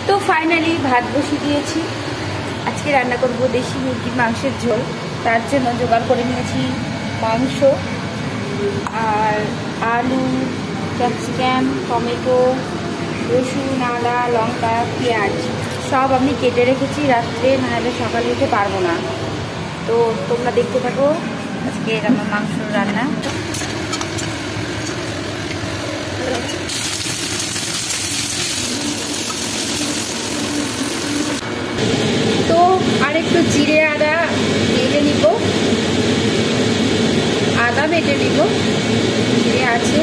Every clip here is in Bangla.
তো ফাইনালি ভাত বসিয়ে দিয়েছি। আজকে রান্না করব দেশি মুরগির মাংসের ঝোল। তার জন্য জোগাড় করে নিয়েছি মাংস আর আলু, ক্যাপসিকাম, টমেটো, রসুন, আদা, লঙ্কা, পেঁয়াজ সব আমি কেটে রেখেছি রাত্রে, নাহলে সকালে উঠে পারবো না। তো তোমরা দেখতে থাকো আজকে আমার মাংসর রান্না। তো আর একটু জিরে আদা বেটে নিব, আদা বেটে নিব, জিরে আছে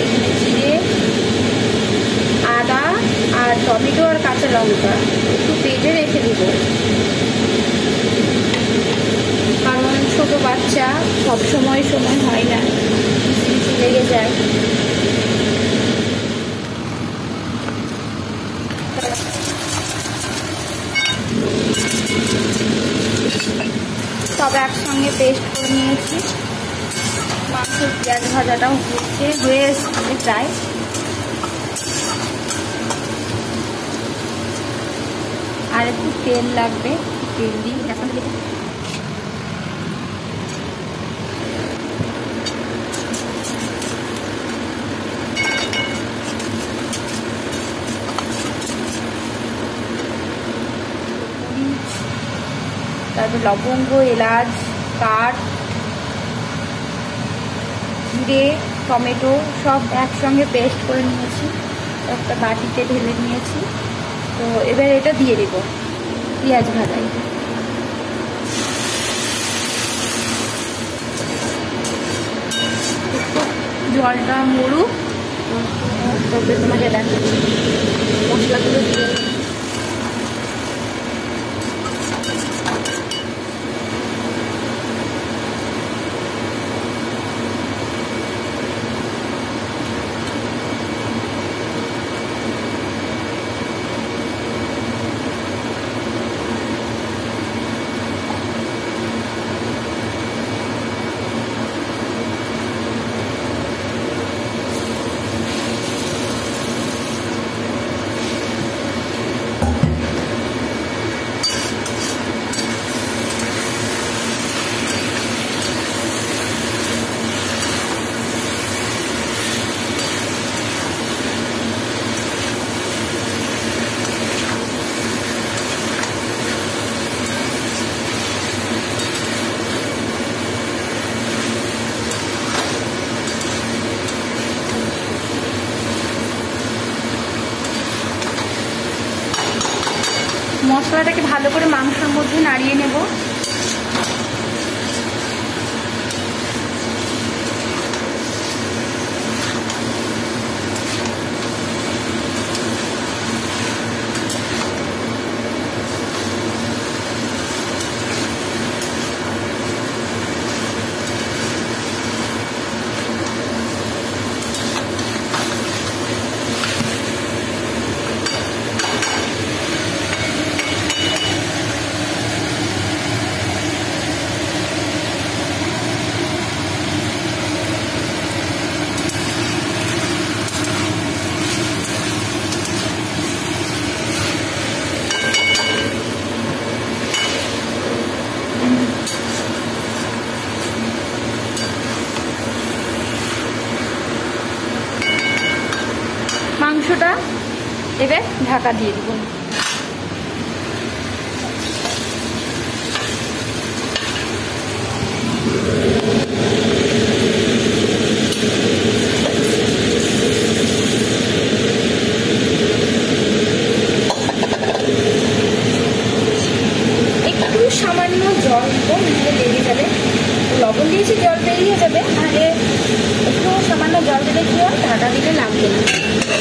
এখানে, জিরে, আদা আর টমেটো আর কাঁচা লঙ্কা একটু বেটে রেখে দিব, কারণ ছোটো বাচ্চা সব সময় হয় না, মিশি লেগে যায়। সব একসঙ্গে পেস্ট করে নিয়েছি। মাংসের পেঁয়াজ ভাজাটাও হয়ে এসেছে প্রায়। আর একটু তেল লাগবে, তেল দিই এখন। তারপর লবঙ্গ, এলাচ, কাঠ, জিরে, টমেটো সব একসঙ্গে পেস্ট করে নিয়েছি, একটা বাটিতে ঢেলে নিয়েছি। তো এবার এটা দিয়ে দেব পেঁয়াজ ভাজাই। জলটা মরুক, তবে তোমাকে দেখাচ্ছি মশলাগুলো দিয়ে। মশলাটাকে ভালো করে মাংসের মধ্যে নাড়িয়ে নেব। মাংসটা এবার ঢাকা দিয়ে দেব। একটু সামান্য জল দিব, লেগে যাবে। লবণ দিয়েছি, জল বেরিয়ে যাবে, নাহলে একটু সামান্য জল দিলে কি হয়, ঢাকা দিলে লাগবে না,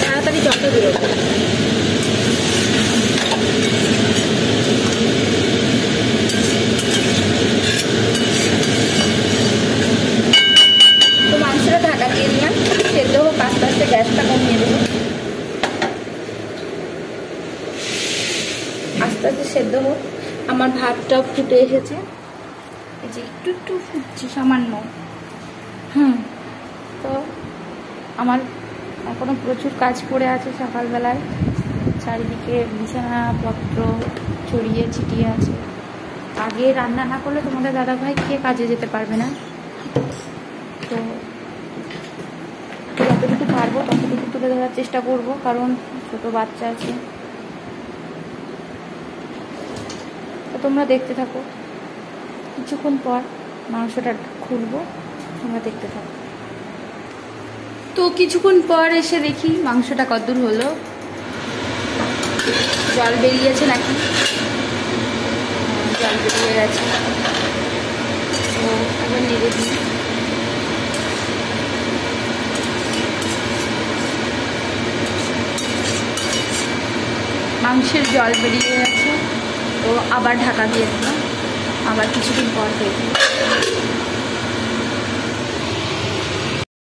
তাড়াতাড়ি জলটা বেরোবে। তো মাংসটা ঢাকা দিয়ে দিলাম, সেদ্ধ হোক আস্তে আস্তে, গ্যাসটা কমিয়ে দেবো। আস্তে আস্তে সেদ্ধ হোক। আমার ভাতটা ফুটে এসেছে, এই যে একটু একটু ফুটছে সামান্য। তো আমার এখনো প্রচুর কাজ পড়ে আছে সকালবেলায়। চারিদিকে বিছানাপত্র ছড়িয়ে ছিটিয়ে আছে। আগে রান্না না করলে তোমাদের দাদাভাই খেয়ে কাজে যেতে পারবে না। তো যতটুকু পারবো ততটুকু তুলে ধরার চেষ্টা করব, কারণ ছোট বাচ্চা আছে। তো তোমরা দেখতে থাকো, কিছুক্ষণ পর মাংসটা খুলবো, তোমরা দেখতে থাকো। তো কিছুক্ষণ পর এসে দেখি মাংসটা কতদূর হলো, জল বেরিয়েছে নাকি, জল বেরিয়ে গেছে। তো এবার নেড়ে দিই। মাংসের জল বেরিয়ে গেছে, তো আবার ঢাকা দিয়ে দিলাম, আবার কিছুদিন পর দেখি।